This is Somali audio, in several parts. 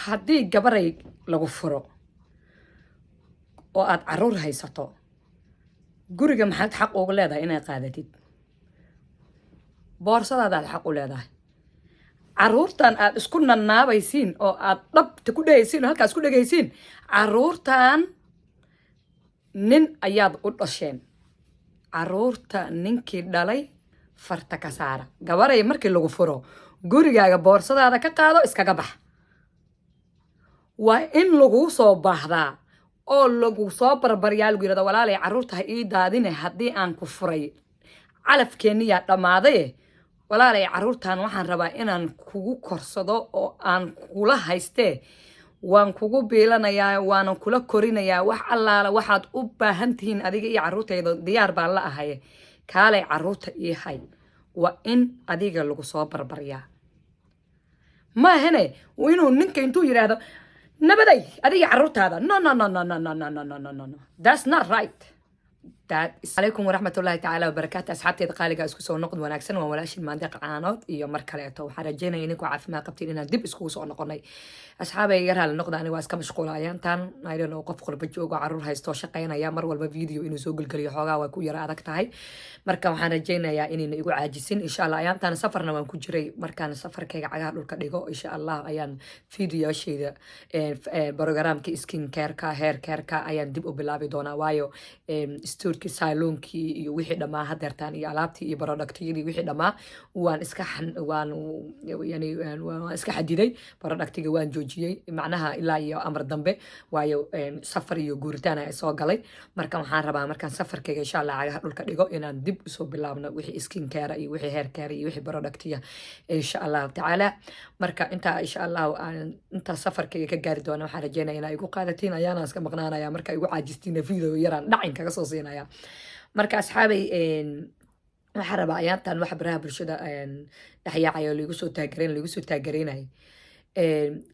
haddii gabaray lagu furo oo aad caruur haysato guriga maxaad xaq ugu leedahay inaad qaadatid boorsadaadaad xaq u leedahay caruurtan aad isku nannaabaysiin oo aad dhabta ku dhehaysiin oo halkaas ku dhegaysiin caruurtan nin ayaad u dhasheen caruurta ninkii dhalay farta ka saara gabaray markii lagu furo gurigaaga boorsadaada ka qaado iskaga bax waa in lagu soo baahdaa oo lagu soo barbaryaa lagu yirahdo walaalay caruurta ha ii daadine haddii aan ku furay calafkeeniyaa dhammaaday walaalay caruurtan waxaan rabaa inaan kugu korsado oo aan kula haystee waan kugu biilanayaa waanan kula korinayaa wax allaala waxaad u baahan tihiin adiga iyo caruurtayda diyaar baan la ahay kaalay caruurta ii hay waa in adiga lagu soo barbaryaa ma ahane inuu ninka intuu yiraahdo nabaday adiga caruurtaada no that's not right عليكم ورحمة الله تعالى وبركاته أصحابتي دقالقة اسكو نقد وناكسن وولاشي الماندق عانود إيو مركاليتو وحرجينا ينكو عافما قبتين إنا دب اسكو نقوني أصحابي يرها للنقد أنا واسكا مشغولة أيان تان نايلو نو قف قلب جوغو عرور هايستو شقين يا مر والبا فيديو إنو سوق القليو حوغا وكو يرا أدك تاهي مركا وحرجينا يا إني نيقو عاجسين إن شاء الله أيان تان سفرنا وانكو جري مركان سفر كيغا عقار لولكا ديغو إن شاء الله أيان فيديو شيدا بروغرام كي سكين كيركا هير كيركا أيان دب بلابي دونا وايو ستوركي سايلونكي iyo wixii dhamaa hadeertaan iyo alaabtii iyo productiyadii wixii dhamaa waan iska xadiday productiga waan joojiyay macnaha ilaa iyo amar dambe waayo safar iyo guuritaan ay soo galay marka waxaan rabaa markaan safarkayga insha Allah cagaha dhulka dhigo inaan dib u soo bilaabno wixii skin care iyo wixii hair care iyo wixii productiya insha Allah taala marka inta insha Allah inta safarkayga ka gaari doona waxaan rajeynayaa inay igu qaadatiin ayaan iska maqnaanaya marka igu caajistiin video yaraan dhacin kaga soo siinaya marka asxaabay waxaan rabaa ayaantan wax baraha bulshada dhaxyaacayo lagu soo taageerinay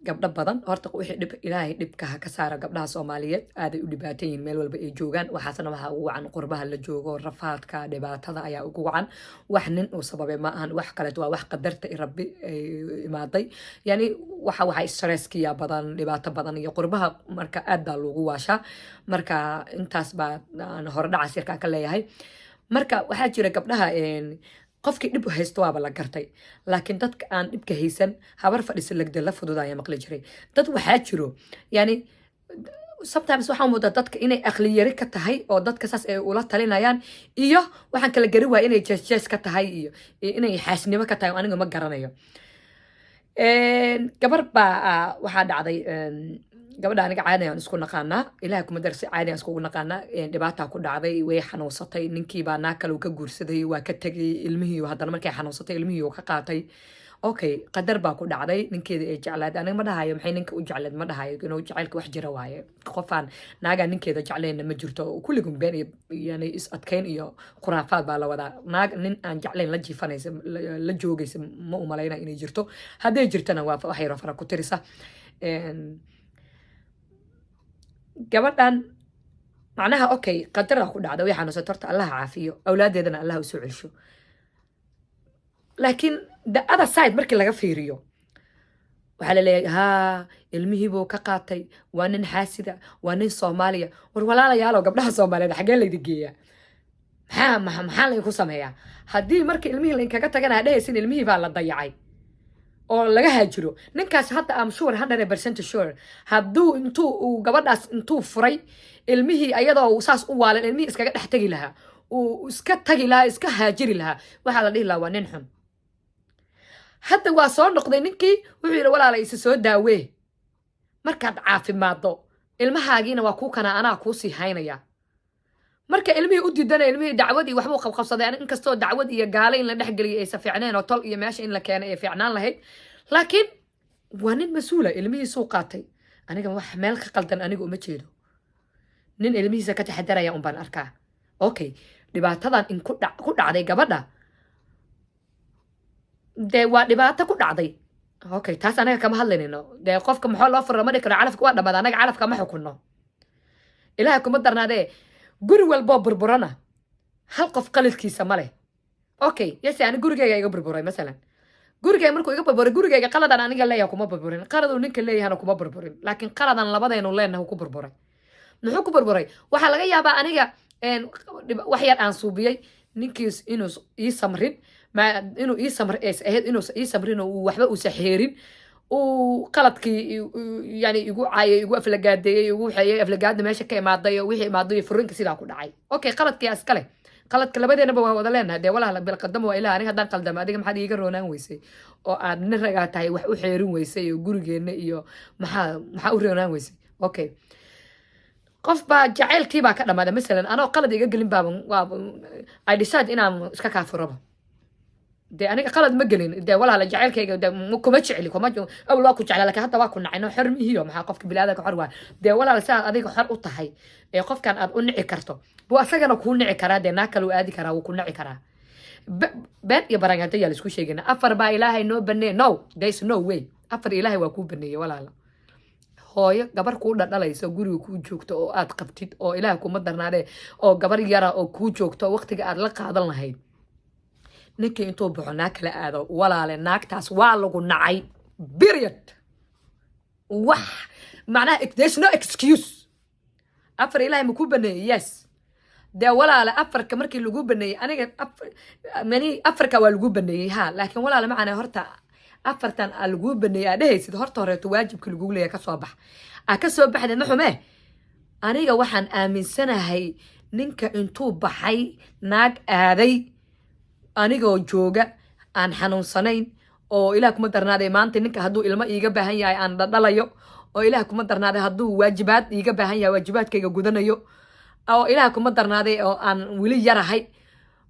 gabdho badan horta wixii dhib ilaahay dhibka ka saara gabdhaha Soomaaliyeed aad ay u dhibaatayeen meel walba ay joogaan waxaasna waxa ugu wacan qurbaha la joogo rafaadka dhibaatada ayaa ugu wacan wax nin uu sababay ma ahan wax kale waa wax qadarta Rabbi imaaday yani waxa stresskiya badan dhibaato badan iyo qurbaha marka aad baa loogu waasha marka intaas baa aan hor dhaca sirka ka leeyahay marka waxa jira gabdhaha qofkii dhib haysto waaba la gartay laakiin dadka aan dhibka haysan habar fadhiisa lagda la fududaya maqli jiray dad waxaa jiro yani sometimes waxaan moodaa dadka inay aqli yari ka tahay oo dadka saas ay ula talinayaan iyo waxaan kala gari waay inay jees ka tahay iyo inay xaasnimo ka tahay aniga ma garanayo gabar baa waxaa dhacday gabadha aniga caadi aan isku naqaanaa ilaahay kuma darsi caadi aan isku naqaanaa dhibaato ku dhacday way xanuunsatay ninkii baa naag kale ka guursaday waa ka tagay ilmihii haddana markay xanuunsatay ilmihii ka qaatay okay qadar baa ku dhacday ninkeeda ee jeclaad aniga ma dhahayo maxay ninka u jeclaad ma dhahayo inuu jacaylka wax jira waaye qofaan naaga ninkeeda jeclayna ma jirto kulligun been yani is adkayn iyo khuraafaad baa la wadaa naag nin aan jeclayn la jiifanaysa la joogaysa ma u malayna inay jirto hadday jirtana waa wax yar fara ku tirisa gabadhan macnaha okay qadara ku dhacday way xanuunsatay horta Allah caafiyo awlaadeedana Allah u soo celsho laakiin the other side markii laga fiiriyo waxa la leeyahay ilmihii buu ka qaatay waa nin xaasida waa nin Soomaaliya war walaalayaal gabdhaha Soomaaliyeed xagee la digeeyaa maxaa la ku sameeyaa haddii markii ilmihii la kaga tagana dhahaysin ilmihii baa la dayacay oo laga haajiro ninkaas hadda am sure 100% sure hadduu intuu gabadhaas intuu furay ilmihii ayadoo saas u waalan ilmihii iskaga dhex tagi lahaa uu iska tagi lahaa iska haajiri lahaa waxa la dhihi lahaa waa nin xun hadda waa soo noqday ninkii wuxuu yiri walaalay isa soo daawee markaad caafimaado ilmahaagiina waa ku kana anaa ku sii haynaya marka ilmihii u diidana ilmihii dacwadii waxba u qabqabsaday in kastoo dacwad iyo gaale in la dhex galiyo ay safiicneen oo tol iyo meesha in la keenay ay fiicnaan lahayd laakiin waa nin mas'uula ilmihii soo qaatay aniga wax meel ka qaldan aniga uma jeedo nin ilmihiisa ka taxadaraya un baan arkaa okay dhibaatadan in ku dhacday gabadha dee waa dhibaato ku dhacday okay taas anaga kama hadlaynayno dee qofka maxaa loo furama dhikro calafka waa dhammaada anaga calafka ma xukunno ilaaha kuma darnaadee guri walbo burburana hal qof qalilkiisa ma leh okay yasi ani gurigayga iga burburay masalan gurigay markuu iga burburay gurigayga qaladan aniga leeyahay kuma burburin qaladuu ninka leeyahana kuma burburin laakiin qaladan labadaynu leenahay ku burburay muxuu ku burburay waxaa laga yaabaa aniga wax yar aan suubiyey ninkiis inuu ii samrin inuu ii samr ahayd inuu ii samrin oo waxba uusa xeerin uu qaladkii yani igu caayay igu aflagaadeeyey igu waxeeyey aflagaada meesha ka imaaday oo wixii imaaday furinka sidaa ku dhacay okay qaladkii askale qaladka labadeenaba waa wada leenahay dee walaal bil qadamo waa ilaa aniga haddaan qaldamo adiga maxaad iiga roonaan weysay oo aad nin ragaa tahay wax u xeerin weysay iyo gurigeena iyo maxaa u roonaan weysay okay qof baa jacaylkii baa ka dhamaaday masalan anoo qalad iga gelin baa I decide inaan iska kaafuraba dee aniga qalad ma gelin dee walaala jacaylkayga kuma jecli kuma awal waa ku jeclaa laakiin hadda waa ku nacay xor mihiyo maxaa qofka bini'aadamka xor waa dee walaala saa adiga xor u tahay ee qofkan aad u nici karto buu asagana kuu nici karaa dee naa kale u aadi karaa wuu ku nici karaa been iyo barangaanta yaa laisku sheegayna afar baa ilaahay noo baneeye no there is no way afar ilaahay waa kuu baneeyey walaala hooyo gabar kuu dhadhalayso guriga kuu joogto oo aad qabtid oo ilaah kuma darnaadee oo gabar yara oo kuu joogto waqtiga aad la qaadan lahayd ninkii intuu baxo naag kala aado walaale naagtaas waa lagu nacay period wax macnaha there's no excuse afar ilaahay ma ku baneeyey yes dee walaale afarka markii lagu baneeyey aniga afarka waa lagu baneeyey ha laakiin walaale macana horta afartan aa lagu baneeyey aa dhehaysid horta horeeto waajibka lagu leeyahay kasoo bax aa kasoo baxdeed ma xumee aniga waxaan aaminsanahay ninka intuu baxay naag aaday anigoo jooga aan xanuunsanayn oo ilaah kuma darnaaday maanta ninka hadduu ilmo iiga baahan yahay aan dhalayo oo ilaah kuma darnaaday hadduu waajibaad iiga baahan yahay waajibaadkayga gudanayo oo ilaah kuma darnaaday oo aan weli yarahay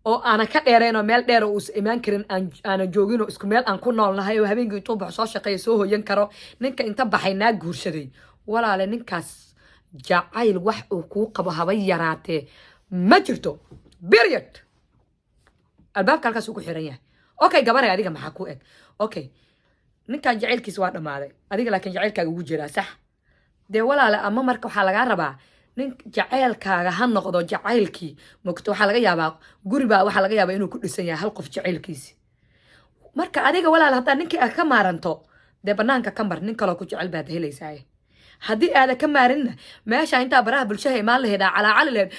oo aana ka dheerayn oo meel dheer oo uusa imaan karin aana joogin oo isku meel aan ku noolnahay oo habeenkii intuu baxo soo shaqeeya soo hoyan karo ninka inta baxay naag guursaday walaale ninkaas jacayl wax uu kuu qabo haba yaraatee ma jirto period albaabka halkaas uu ku xiran yahay okay gabaray adiga maxaa ku eg okay ninkan jacaylkiisa waa dhammaaday adiga laakiin jacaylkaaga ugu jiraa sax dee walaale ama marka waxaa lagaa rabaa nin jacaylkaaga ha noqdo jacaylkii mogto waxaa laga yaabaa guribaa waxaa laga yaabaa inuu ku dhisan yahay hal qof jacaylkiisi marka adiga walaale haddaa ninkii aad ka maaranto dee banaanka ka mar nin kaloo ku jecel baad helaysaa haddii aada ka maarinna meesha intaa baraha bulshada imaan laheed calaacali laheed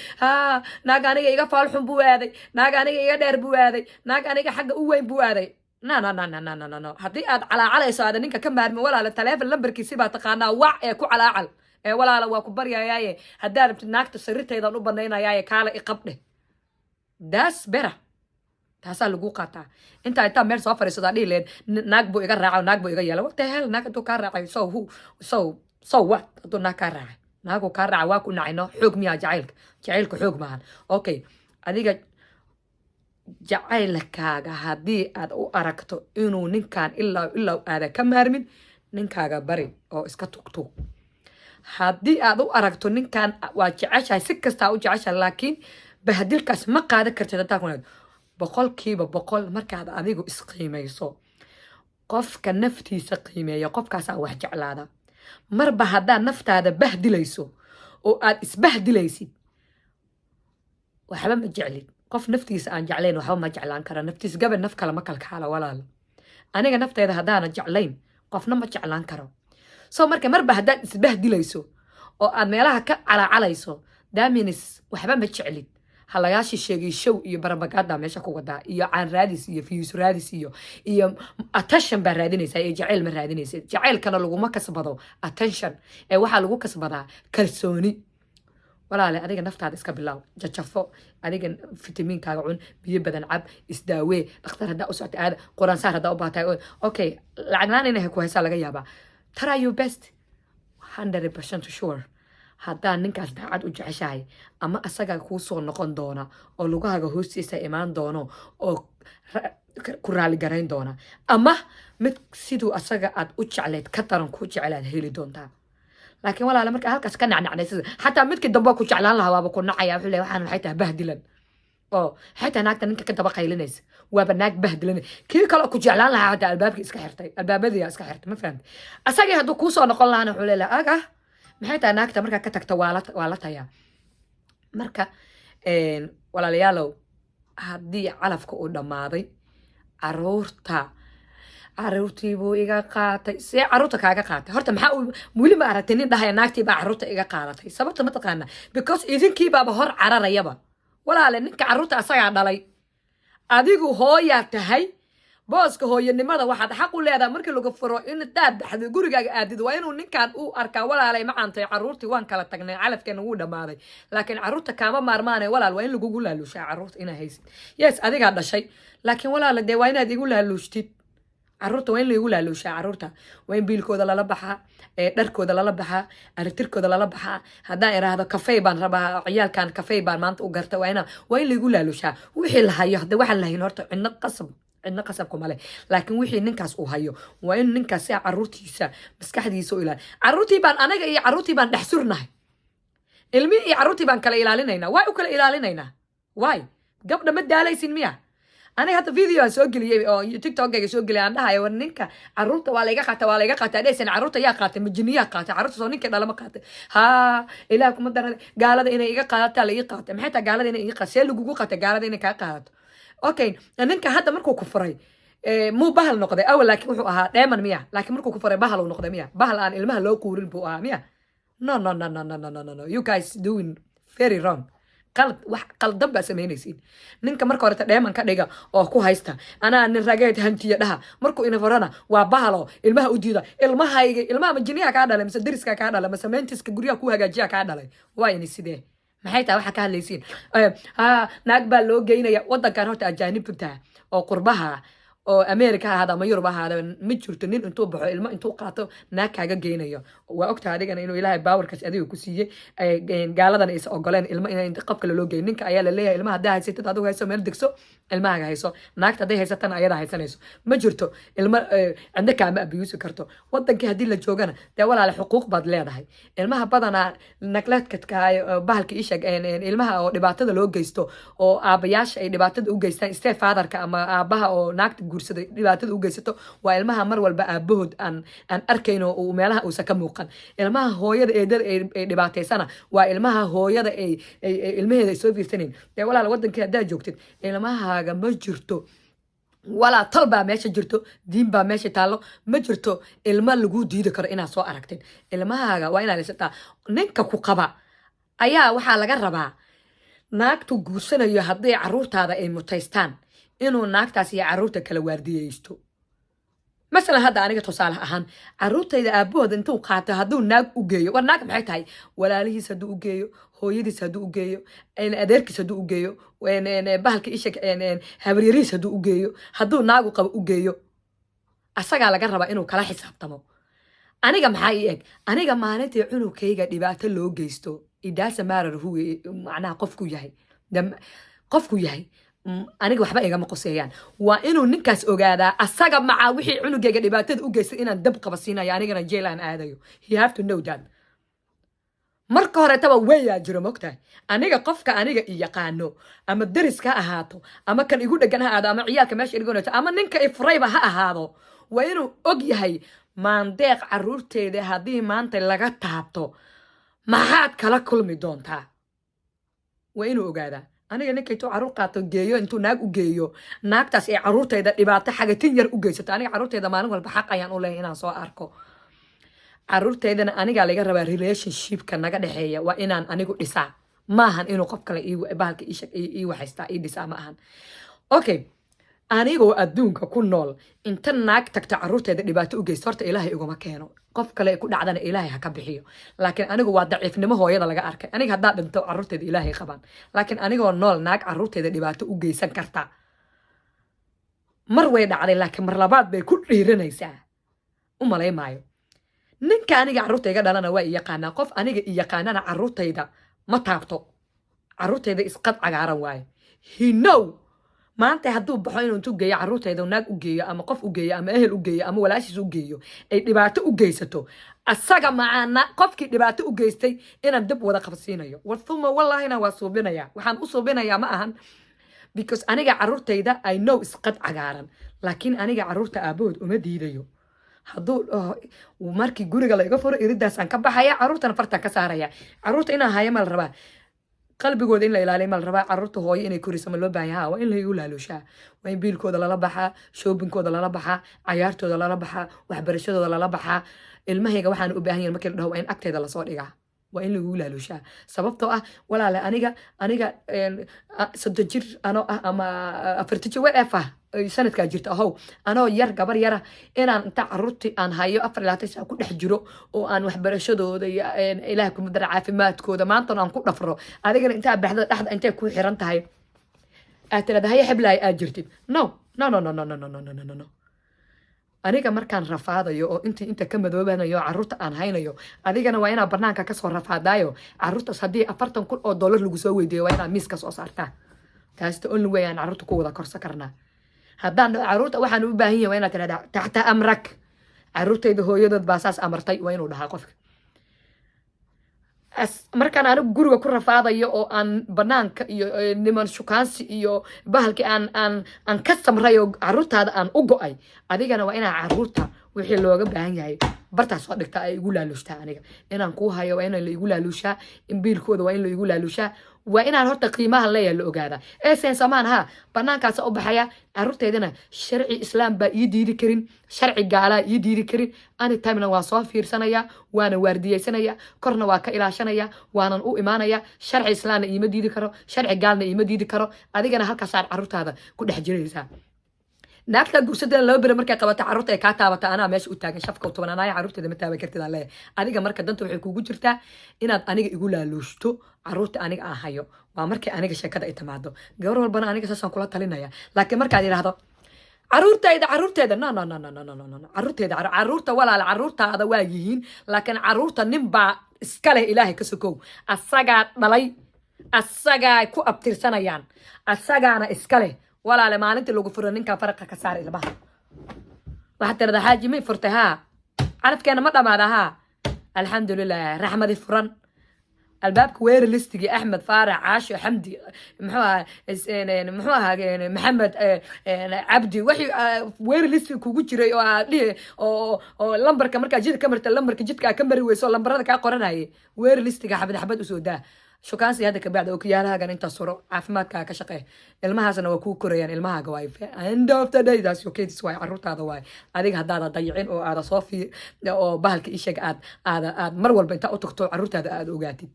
naag aniga iga faalxun buu aaday naag aniga iga dheer buu aaday naag aniga xagga u weyn buu aaday no haddii aad calaacalayso aada ninka ka maarmin walaala taleefon lambarkiisi baa taqaanaa wac ee ku calaacal ee walaala waa ku baryayaaye haddaad rabtid naagta sariirtaydan u banaynayaaye kaala iqabdhe daas bera taasaa lagu qaataa intaa meel soo fariisadaa dhihi leed naag buu iga raaca naag buu iga yeela what the hell naag hadduu kaa raacay so what hadduu naag kaa raacay naagu kaa raaca waa ku nacayno xoog miyaa jacaylka xoog maahan okay adiga jacaylkaaga haddii aad u aragto inuu ninkan ilaa aada ka maarmin ninkaaga bari oo iska tugtug haddii aad u aragto ninkan waa jeceshahay si kastaa u jeceshahay laakiin bahadilkaas ma qaadan kartid hadaa ku boqolkiiba boqol markaad adigu isqiimayso qofka naftiisa qiimeeya qofkaasaa wax jeclaada marba haddaad naftaada bahdilayso oo aad isbahdilaysid waxba ma jeclid qof naftiisa aan jeclayn waxba ma jeclaan kara naftiis gaban naf kale ma kalkaala walaal aniga nafteeda haddaana jeclayn qofna ma jeclaan karo soo marka marba haddaad isbahdilayso oo aad meelaha ka calaacalayso daaminis waxba ma jeclid halagaashi sheegay show iyo barabagaada meesha ku wadaa iyo caan raadis iyo fiyus raadis iyo attention baa raadinaysaa iyo jacayl ma raadinaysa jacaylkana laguma kasbado attention ee waxaa lagu kasbadaa kalsooni walaale adiga naftaada iska bilaaw jajafo adiga fitamiinkaaga cun biyo badan cab isdaawee dhakhtar haddaa u socota aada quraan saar haddaa u baahtahay okay lacaglaan inay ku haysaa laga yaabaa try your best 100% sure haddaan ninkaas daacad u jeceshahay ama asaga kuu soo noqon doona oo lugahaaga hoostiisa imaan doono oo ku raaligarayn doona ama mid siduu asaga aad u jecleed ka daran ku jecelaad heli doontaa laakiin walaala markaa halkaas ka nacnacnaysa xataa midkii dambe ku jeclaan lahaa waaba ku nacaya wuxuu leeyahay waxaan waxay tahay bahdilan oo xataa naagta ninka ka daba qaylinaysa waaba naag bahdilan kii kale ku jeclaan lahaa hataa albaabkii iska xirtay albaabadii iska xirtay ma fahamtay asagii hadduu kuu soo noqon lahaana wuxuu leeyahay aga maxay tahay naagta markaa ka tagta waa la tayaa marka walaalayaalow haddii calafka uu dhammaaday caruurta caruurtii buu iga qaatay see caruurta kaaga qaatay horta maxaa weli ma aragtay nin dhahaya naagtii baa caruurta iga qaadatay sababta ma taqaana because idinkii baaba hor cararayaba walaale ninka caruurta asagaa dhalay adigu hooyaa tahay booska hooyanimada waxaad xaq u leedahay markii lagu furo in daad baxdo gurigaaga aadid waa inuu ninkan u arkaa walaalay macaantay caruurtii waan kala tagnay calafkeena wuu dhammaaday laakiin caruurta kaama maarmaanay walaal waa in lagugu laalushaa caruurta inaa haysid yes adigaa dhashay laakiin walaala dee waa inaad igu laaluushtid caruurta waa in laigu laaluushaa caruurta waa in biilkooda lala baxaa dharkooda lala baxaa aritirkooda lala baxaa haddaan iraahdo kafey baan rabaa ciyaalkan kafey baan maanta u garta waa in laigu laaluushaa wixii la hayo hadda waxaan lahayn horta cidna qasabku male laakiin wixii ninkaas uu hayo waa in ninkaas si caruurtiisa maskaxdiisa u ilaali caruurtii baan anaga iyo caruurtii baan dhex surnahay ilmihii iyo caruurtii baan kala ilaalinaynaa waay u kala ilaalinaynaa waay gabdha ma daalaysin miya aniga hadda video aan soo geliyey oo tiktokgayga soo geliyay aan dhahayo war ninka caruurta waa layga qaata dhaysan caruurta yaa qaatay majiniyaa qaatay caruurta soo ninka dhalama qaatay ilaah kuma daran gaalada inay iga qaadataa la ii qaatay maxay taa gaalada inay iga qaatay see lagugu qaatay gaalada inay kaa qaadato okay ninka hadda markuu ku furay muu bahal noqday awal laakiin wuxuu ahaa dheeman miya laakiin markuu ku furay bahal uu noqday miya bahal aan ilmaha loo quurin buu ahaa miya no you guys doing very wrong wax qaldan baa samaynaysiin ninka marka horeta dheeman ka dhiga oo ku haysta anaa nin rageed hantiya dhaha markuu ina furana waa bahalo ilmaha u diida ilmaha majiniyaa kaa dhalay mise dariska kaa dhalay mise meentiska guryaha ku hagaajiya kaa dhalay waa ini sidee maxay tahay waxaa ka hadlaysiin naag baa loo geynaya wadankan horta ajaanibta oo qurbaha oo America ahaada ama Yurub ahaada ma jirto nin intuu baxo ilmo intuu qaato naag kaaga geynayo waa ogtahay adigana inuu Ilaahay powerkaas adiga ku siiyay gaaladan is ogoleen ilmo in qof kale loo geeyo ninka ayaa la leeyahay ilmaha hadaa haysatid adigu hayso meel degso ilmaha hayso naagta haday haysatana ayada haysanayso ma jirto ilmo cinda kaama abiyuusi karto wadankii hadii la joogana dee walaal xuquuq baad leedahay ilmaha badana nagladka bahalka ishag ilmaha oo dhibaatada loo geysto oo aabayaasha ay dhibaatada u geystaan step fatherka ama aabaha oo naagta guursaday dhibaatada u geysato waa ilmaha mar walba aabahood aan arkayno oo meelaha uu ka muuqan ilmaha hooyada eedada ay dhibaataysana waa ilmaha hooyada ay ilmaheeda soo fiirsaneen ee walaal wadankii hadaa joogtid ilmahaaga ma jirto walaa tal baa meesha jirto diin baa meesha taalo ma jirto ilma lagu diidi karo inaad soo aragtid ilmahaaga waa inaad haysataa ninka ku qaba ayaa waxaa laga rabaa naagtu guursanayo haddii caruurtaada ay mutaystaan inuu naagtaas iyo caruurta kala waardiyeysto مثلا هذا أنا كتصالح أهان عروت إذا أبوه ده أنتو قاطع هذو ناق وجيو وناق بحيث هاي ولا له سدو وجيو هو يدي سدو وجيو إن أدرك سدو وجيو وإن بهلك إيشك إن هبريري سدو وجيو هذو ناق وقب وجيو أسرع على جربة إنه كلا حساب تمام أنا جم حقيقة أنا جم معناته إنه كيجا دبعت اللو جيستو إذا سمار هو معناه قفكو يهي دم قفكو يهي aniga waxba igama qoseeyaan waa inuu ninkaas ogaadaa asaga maca wixii cunugeega dhibaatada u geystay inaan dab qabasiinayo anigana jailan aadayo he have to know that marka hore taba weeyaa jiro mogtahay aniga qofka aniga i yaqaano ama dariska ha ahaato ama kan igu dhegan ha ahaado ama ciyaalka meesha dhiganayto ama ninka ifrayba ha ahaado waa inuu og yahay maandeeq caruurteeda haddii maanta laga taabto maxaad kala kulmi doontaa waa inuu ogaadaa aniga ninkay tuu caruur qaato geeyo intuu naag u geeyo naagtaas ee caruurteeda dhibaato xagatin yar u geysato aniga caruurteeda maalin walba xaq ayaan u leeyahay inaan soo arko caruurteedana aniga laga rabaa relationshipka naga dhaxeeya waa inaan anigu dhisaa maahan inuu qof kale bahalka ii waxaystaa ii dhisaa ma ahan okay anigoo adduunka ku nool inta naag tagta caruurteeda dhibaato u geysto horta ilaahay iguma keeno qof kale ku dhacdana ilaahay ha ka bixiyo laakiin anigu waa daciifnimo hooyada laga arkay aniga haddaa dhinto caruurteeda ilaahay qabaan laakiin anigoo nool naag caruurteeda dhibaato u geysan karta mar way dhacday laakiin mar labaad bay ku dhiiranaysaa u malay maayo ninka aniga caruurtayga dhalana waa i yaqaanaa qof aniga i yaqaanana caruurtayda ma taabto caruurtayda isqad cagaaran waaye he know maanta hadduu baxo inuu intuu geeyo caruurteeda naag u geeyo ama qof u geeyo ama ehel u geeyo ama walaashiis u geeyo ay dhibaato u geysato asaga macaana qofkii dhibaato u geystay inaan dab wada qabsiinayo warthuma wallahina waa suubinaya waxaan u suubinayaa ma ahan because aniga caruurtayda I know isqad cagaaran laakiin aniga caruurta aabahood uma diidayo hadduu markii guriga la iga furo iridaasaan ka baxaya caruurtana fartaan ka saaraya caruurta inaan haya ma la rabaa qalbigooda in la ilaaliyo ma la rabaa carruurta hooyo inay koriso ma loo baahan yahaa waa in la igu laalushaa waa in biilkooda lala baxaa shoobinkooda lala baxaa cayaartooda lala baxaa waxbarashadooda lala baxaa ilmahayga waxaan u baahan yahay markii la dhaho waa in agteeda lasoo dhigaa waa in lagu laalushaa sababtoo ah walaale aniga 3 jir anoo ah ama 4 jir wef ah sanadkaa jirta ahow anoo yar gabar yara inaan inta carruurtii aan hayo 24 saac ku dhex jiro oo aan waxbarashadooda iyo ilaah kuma dara caafimaadkooda maantana aan ku dhafro adigana intaa baxda dhexda intay ku xiran tahay aad tirada haya xiblaay aad jirtid no no no no no no no no no no aniga markaan rafaadayo oo inta ka madoobanayo carruurta aan haynayo adigana waa inaa banaanka kasoo rafaadaayo carruurtaas haddii $40,000 lagu soo weydiiyo waa inaa miis ka soo saartaa taasta only way aan carruurta ku wada korsa karnaa haddaan carruurta waxaan u baahan yahay waa inaad tirahdaa taxta amrak carruurtayda hooyadood baa saas amartay waa inuu dhahaa qofka markaan anigu guriga ku rafaadayo oo aan banaanka iyo niman shukaansi iyo bahalkii aan ka samray oo carruurtaada aan u go'ay adigana waa inaa carruurta wixii looga baahan yahay bartaas soo dhigta ay igu laalushtaa aniga inaan kuu hayo waa in la igu laalushaa in biilkooda waa in la igu laalushaa waa inaan horta qiimaha leeyahay la ogaada seen samaan ha banaankaas u baxaya carruurteedana sharci islaam baa ii diidi karin sharci gaalaa ii diidi karin anytimena waa soo fiirsanaya waana waardiyeysanaya korna waa ka ilaashanaya waanan u imaanaya sharci islaamna iima diidi karo sharci gaalna iima diidi karo adigana halkaasaad carruurtaada ku dhex jiraysaa naagta gursadana 2 bere markay qabato carruurta ay kaa taabata anaa meesha u taagan shafka u tobanaanaya carruurteeda ma taaban kartid aan leeyahay adiga marka danta waxay kugu jirtaa inaad aniga igu laaluushto carruurta aniga aan hayo waa markay aniga sheekada ay timaado gabar walbana aniga saasaan kula talinaya laakiin markaad yidhaahdo carruurteeda no no no no no no no carruurta walaala carruurtaada waa yihiin laakiin carruurta nin baa iska leh ilaahay ka sokow asagaa dhalay asagaa ku abtirsanayaan asagaana iska leh walaale maalintii lagu furo ninkan faraqa ka saar ilmaha waxaad tirada xaaji may furtay haa carafkeena ma dhamaada haa alxamdulilah raxmadi furan albaabka weeri listigii axmed faarax caasho xamdi muxuu ahaa maxamed cabdi wixii weeri listigi kugu jiray oo aad dhihi oo lambarka markaa jidka ka marta lambarka jidka ka mari weyso lambarada kaa qoranayay weeri listiga xabad usoo daa shukaansi hadda kabacda oo kiyaalahagan inta suro caafimaadkaa ka shaqee ilmahaasna waa kuu korayaan ilmahaaga waay end of the day that's okay this waay carruurtaada waay adiga haddaada dayicin oo aada soo oo bahalka isheeg aad mar walba intaa u tagto carruurtaada aada ogaatid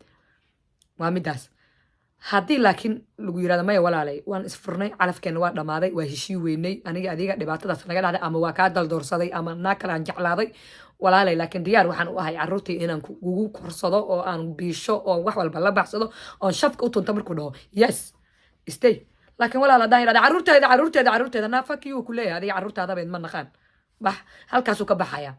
waa midaas haddii laakiin lagu yirahdo maya walaalay waan isfurnay calafkeena waa dhammaaday waa heshii weynay aniga adiga dhibaatadaas naga dhacday ama waa kaa daldoorsaday ama naa kale aan jeclaaday walaalay laakiin diyaar waxaan u ahay carruurtii inaan kugu korsado oo aan biisho oo wax walba la baxsado oon shafka u tunto markuu dhaho yes stay laakiin walaal haddaan yidhahda carruurteeda naafakiyuu ku leeyahay adiga carruurtaadabayd ma naqaan bax halkaasuu ka baxaya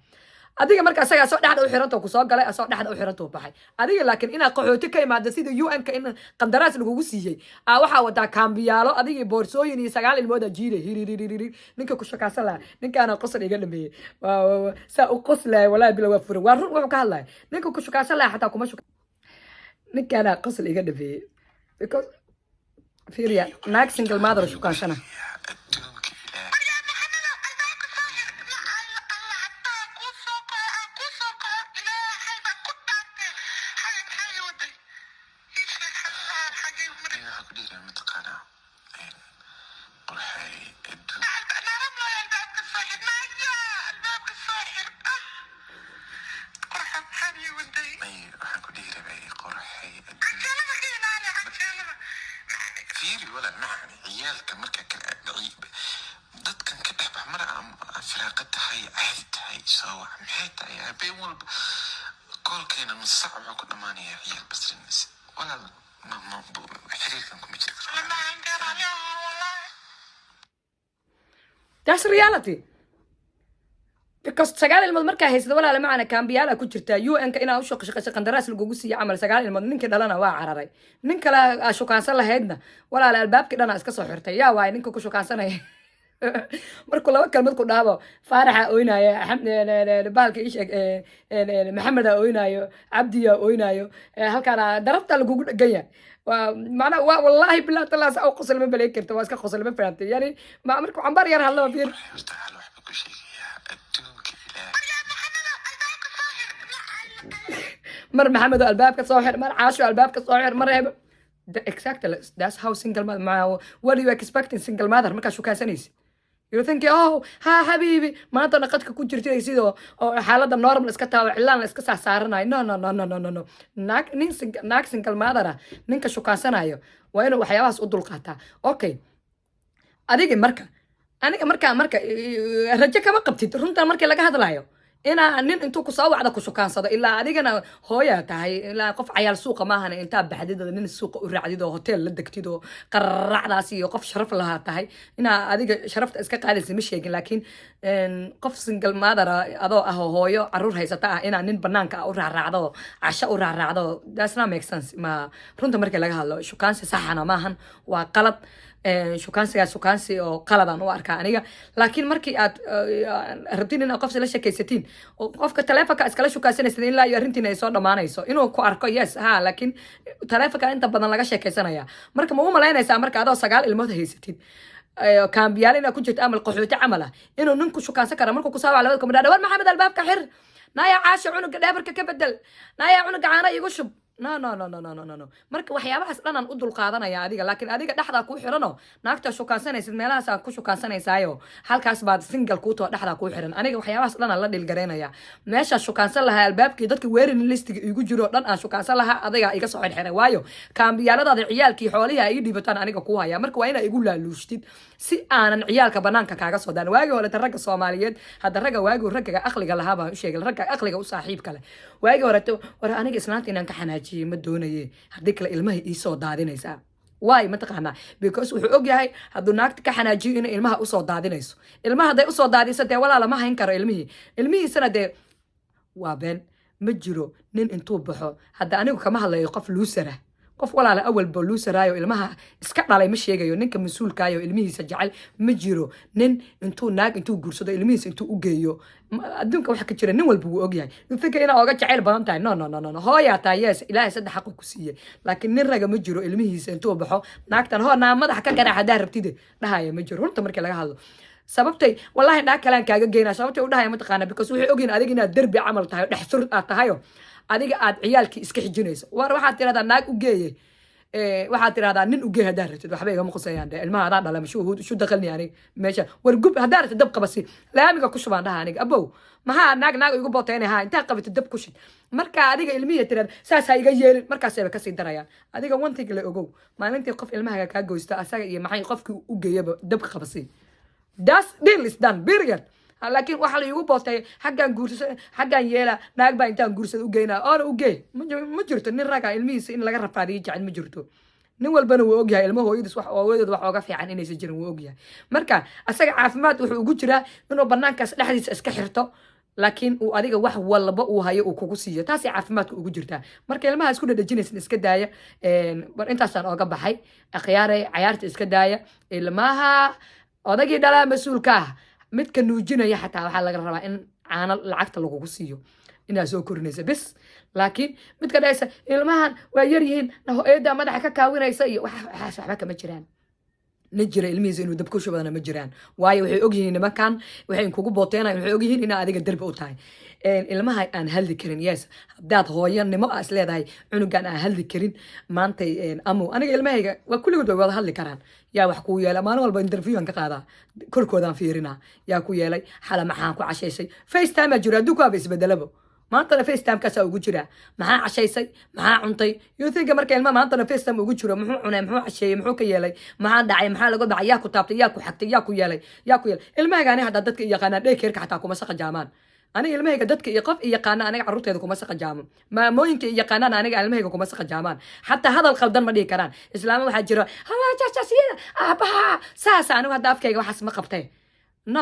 adiga marka asaga soo dhaxda u xiranta ku soo galay soo dhaxda u xiranta u baxay adiga laakiin ina qaxooti ka imaado sida UN ka in qandaraas lagu siiyay waxa wada kaambiyaalo adiga boorsooyin iyo 9 ilmood jiiday hiririri ninka ku shaqaasan la ninkaana qosol iga dhameeyay saa u qoslay walaa bila waa furan waa run wuxuu ka hadlay ninka ku shaqaasan la xataa kuma shaqo ninkaana qosol iga dhameeyay because fiiriya naag single mother shaqaasana That's reality. Because 9 ilmood markaa haysada walaal macana kaambiyaala ku jirta UN ka inaa u shaqo qandaraas lagu siiyo amal 9 ilmood ninka dhalana waa cararay nin kale shukaansan lahaydna walaal albaabkii dhana iska soo xirtay yaa waay ninka ku shukaansanay markuu laba kalmad ku dhaabo faaraxa ooynaayo baalka isheeg maxameda ooynaayo cabdiya ooynaayo halkaana darafta lagugu dhaganya macnaa waa wallaahi bilaa talaas aw qosol ma balay karta waa iska qosol ma fahamtay yani markuu cambar yar hadlaba fiir mar maxamed albaabka soo xir mar caasho albaabka soo xir mar exactly that's how single mother what do you expect in single mother markaa shukaansanaysa you think oh ha habiibi maantana qadka ku jirtay sidoo oo xaaladda normal iska taa cilaan iska saaranayo no naag single mother ninka shukaasanayo waa inuu waxyaabahaas u dulqaataa okay adiga marka aniga marka rajo kama qabtid runtan markii laga hadlayo inaa nin intuu ku soo wacda ku shukaansado ilaa adigana hooya tahay ilaa qof cayaal suuqa maahan intaa baxdid nin suuqa u raacdid oo hotel la degtid oo qarracdaas iyo qof sharaf lahaa tahay inaa adiga sharafta iska qaadaysa ma sheegin laakiin qof single mother adoo ah hooyo caruur haysata ah inaa nin banaanka u raacraacdo casho u raacraacdo that's not make sense ma runta markii laga hadlo shukaansi saxana maahan waa qalad shukaansi oo qaladan u arkaa aniga laakiin markii aad rabtiin inaad qof la sheekaysatiin qofka taleefonka iskala shukaasanaysa ilaa iyo arrintiina ay soo dhammaanayso inuu ku arko yes ha laakiin taleefonka inta badan laga sheekaysanaya marka ma u malaynaysaa marka adoo 9 ilmood haysatid kaambiyaal inaad ku jirto amal qaxooti camal ah inuu ninku shukaansan kara markuu ku saawac labada kuma dhawaan maxamed albaabka xir naaya caasha cunuga dheebarka ka bedel naaya cunuga caana igu shub no marka waxyaabahaas dhan aan u dulqaadanaya adiga laakiin adiga dhaxdaa kuu xirano naagta shukaansanaysid meelahaas aad ku shukaansanaysayo halkaas baad single kuutoo dhaxdaa kuu xiran aniga waxyaabahaas dhan aan la dhilgaraynaya meeshaa shukaansan lahaa albaabkii dadka weerin listiga igu jiro dhan aan shukaansan lahaa adiga iga soo xirxiray waayo kaambiyaaladaada ciyaalkii xoolihi ay dhibataan aniga kuu haya marka waa inaa igu laaluushtid si aanan ciyaalka banaanka kaaga soo daan waagi hore ragga Soomaaliyeed hadda ragga waagi ragga aqliga lahaa baan u sheegay ragga aqliga u saaxiibka leh waagi hore war aniga islaanta inaan ka xanaajiyo ma doonaye haddii kale ilmaha ii soo daadinaysaa waay mataqaanaa because wuxuu og yahay hadduu naagta ka xanaajiyo inay ilmaha usoo daadinayso ilmaha hadday usoo daadiso dee walaala ma hayn karo ilmihiisana dee waa been ma jiro nin intuu baxo hadda anigu kama hadlayo qof luusara qof walaala awalba luusaraayo ilmaha iska dhalay ma sheegayo ninka mas-uulkaayo ilmihiisa jecel ma jiro nin intuu guursado ilmihiisa intuu u geeyo adduunka waxa ka jira nin walba wuu ogyahay fikir inaa oga jeceyl badan tahay no hooyaa taa yes ilaahay 3 xaq ku siiyey laakiin nin raga ma jiro ilmihiisa intuu baxo naagtan hoo naa madax ka garaac hadaa rabtide dhahaya ma jiro runta markii laga hadlo sababtay wallahi dhaa kalaan kaaga geynaa sababtay u dhahaya mataqaana because wuxuu ogyahay adiga inaad derbi camal tahay dhex sur aad tahayo adiga aad ciyaalkii iska xijinayso war waxaad tiraahdaa naag u geeye waxaad tiraahdaa nin u geey hadaa rabtid waxba igama qusayaan dee ilmaha hadaa dhala shu daqalni aniga meesha war gub hadaa rabtid dab qabasi laamiga ku shubaan dhaha aniga abow maxaa naag igu booteyna ha intaa qabatid dab ku shid marka adiga ilmihiya tiraahda saas ha iga yeelin markaasayba kasii darayaan adiga one thing la ogow maalintii qof ilmahaga kaa goysto asaga iyo maxay qofkii u geeyaba dab qabasi das deal is done period laakiin waxa la igu bootay xaggan yeela naag baa intaan guursada u geynaa oona u gee ma jirto nin raga ilmihiisa in laga rafaadiyo jecel ma jirto nin walbana wuu ogyahay ilmo hooyadiis wax hooyadood wax ooga fiican inaysan jirin wuu ogyahay marka asaga caafimaad wuxuu ugu jiraa inuu banaankaas dhexdiisa iska xirto laakiin uu adiga wax walba uu hayo uu kugu siiyo taasay caafimaadka ugu jirtaa marka ilmaha isku dhadhajinaysan iska daaya intaasaan ooga baxay akhyaaray cayaarta iska daaya ilmaha odagii dhalaa mas-uulka ah midka nuujinaya xataa waxaa laga rabaa in caano lacagta lagugu siiyo inaad soo korinaysa bis laakiin midka dhahaysa ilmahan waa yar yihiin hooyada madaxa ka kaawinaysa iyo waxaas waxba kama jiraan ma jira ilmihiisa inuu dab ku shubadana ma jiraan waayo waxay ogyihiin nimankan waxay kugu booteenayan waxay ogyihiin inaa adiga derbi u tahay ilmaha aan hadli karin yes haddaad hooyanimo aa is leedahay cunugan aan hadli karin maantay amu aniga ilmahayga waa kulligood way wada hadli karaan yaa wax kuu yeela maalin walba interviewaan ka qaadaa korkoodaan fiirinaa yaa ku yeelay xala maxaan ku cashaysay facetime aa jiro adduunku waaba isbedelabo maantana facetime kaasaa ugu jira maxaa cashaysay maxaa cuntay you think marka ilma maantana facetime ugu jiro muxuu cunay muxuu casheeyey muxuu ka yeelay maxaa dhacay maxaa lagu dhacay yaa ku taabtay yaa ku xagtay yaa ku yeelay ilmahaygaani haddaa dadka yaqaanaa daycareeka xataa kuma saqa jaamaan aniga ilmahayga dadka iyo qof yaqaana aniga carruurteeda kuma saqa jaamo maamooyinka yaqaanaan aniga ilmahayga kuma saqa jaamaan xataa hadal qaldan ma dhihi karaan islaama waxaa jira hawaajaasiyada aabaha saas anigu hadda afkayga waxaas ma qabtay no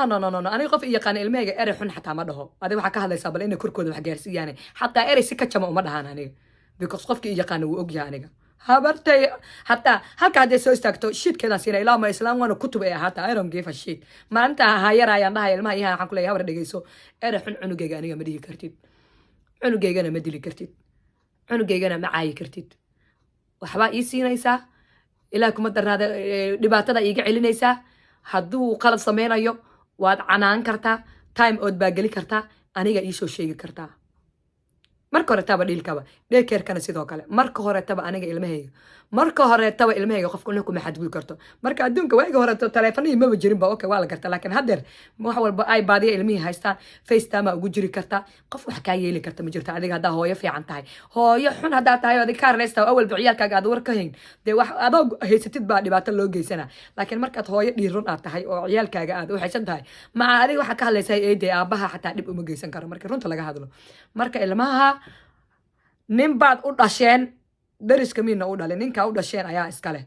aniga qof yaqaana ilmahayga erey xun xataa ma dhaho adiga waxaa ka hadlaysaa bal inay korkooda wax gaarsiiyaan xataa erey si ka jama uma dhahaan aniga because qofkii yaqaana wuu ogyahay aniga habartay hataa halka hadday soo istaagto shiidkeedaan siina ilaa ma islaam waana kutub ee hataa I don't give a shit maalinta hayarayaan dhahay ilmaha iyaha waxaan ku leeyahay habar dhegeyso erey xun cunugayga aniga ma dhihi kartid cunugaygana ma dili kartid cunugaygana ma caayi kartid waxbaa ii siinaysaa ilaa kuma darnaada dhibaatada iiga celinaysaa hadduu qalad sameynayo waad canaan kartaa time ood baa geli kartaa aniga ii soo sheegi kartaa marka horetaba dhiilkaba dheekeerkana sidoo kale marka horetaba aniga ilmahayga marka horetaba ilmahayga qofka inuu kuma xadgudbi karto marka adduunka waaga horeto taleefanihii maba jirin ba okay waa la garta laakiin haddeer wax walba ay baadiya ilmihii haystaan facetime ugu jiri karta qof wax kaa yeeli karta ma jirto adiga haddaa hooyo fiican tahay hooyo xun haddaa tahay oo adiga kaarnaysta awalba ciyaalkaaga aad war ka hayn dee wax adoo haysatid baa dhibaato loo geysana laakiin markaad hooyo dhiirun aad tahay oo ciyaalkaaga aad u haysan tahay maca adiga waxaa ka hadlaysaa eedee aabaha xataa dhib uma geysan karo marka runta laga hadlo marka ilmaha nin baad u dhasheen dariska miina u dhalin ninkaa u dhasheen ayaa iskale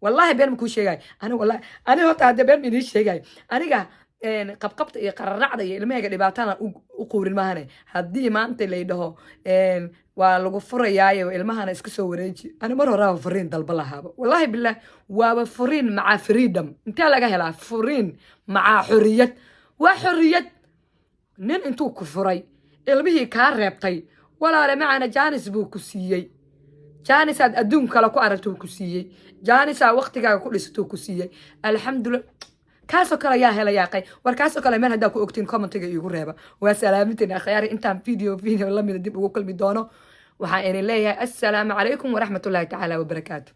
wallahi been makuu sheegay ani horta hadda been idin sheegay aniga qabqabta iyo qararacda iyo ilmahayga dhibaatana u quurin maahane haddii maanta laydhaho waa lagu furayaayo ilmahana iska soo wareeji ani mar horaaba furiin dalba lahaaba wallahi bilah waaba furiin macaa freedom intee laga helaa furiin macaa xoriyad waa xoriyad nin intuu ku furay ilmihii kaa reebtay walaale macana jaanis buu ku siiyey jaanisaad adduun kale ku aragtuu ku siiyey jaanisaa waqtigaaga ku dhisatuu ku siiyey alxamdulillah kaasoo kale yaa hela yaaqay war kaasoo kale meel haddaa ku ogtiin commentiga iigu reeba waa salaamintiin akhyaari intaan video lamida dib ugu kulmi doono waxaan idin leeyahay assalaamu calaykum waraxmatullaahi tacaala wabarakaatu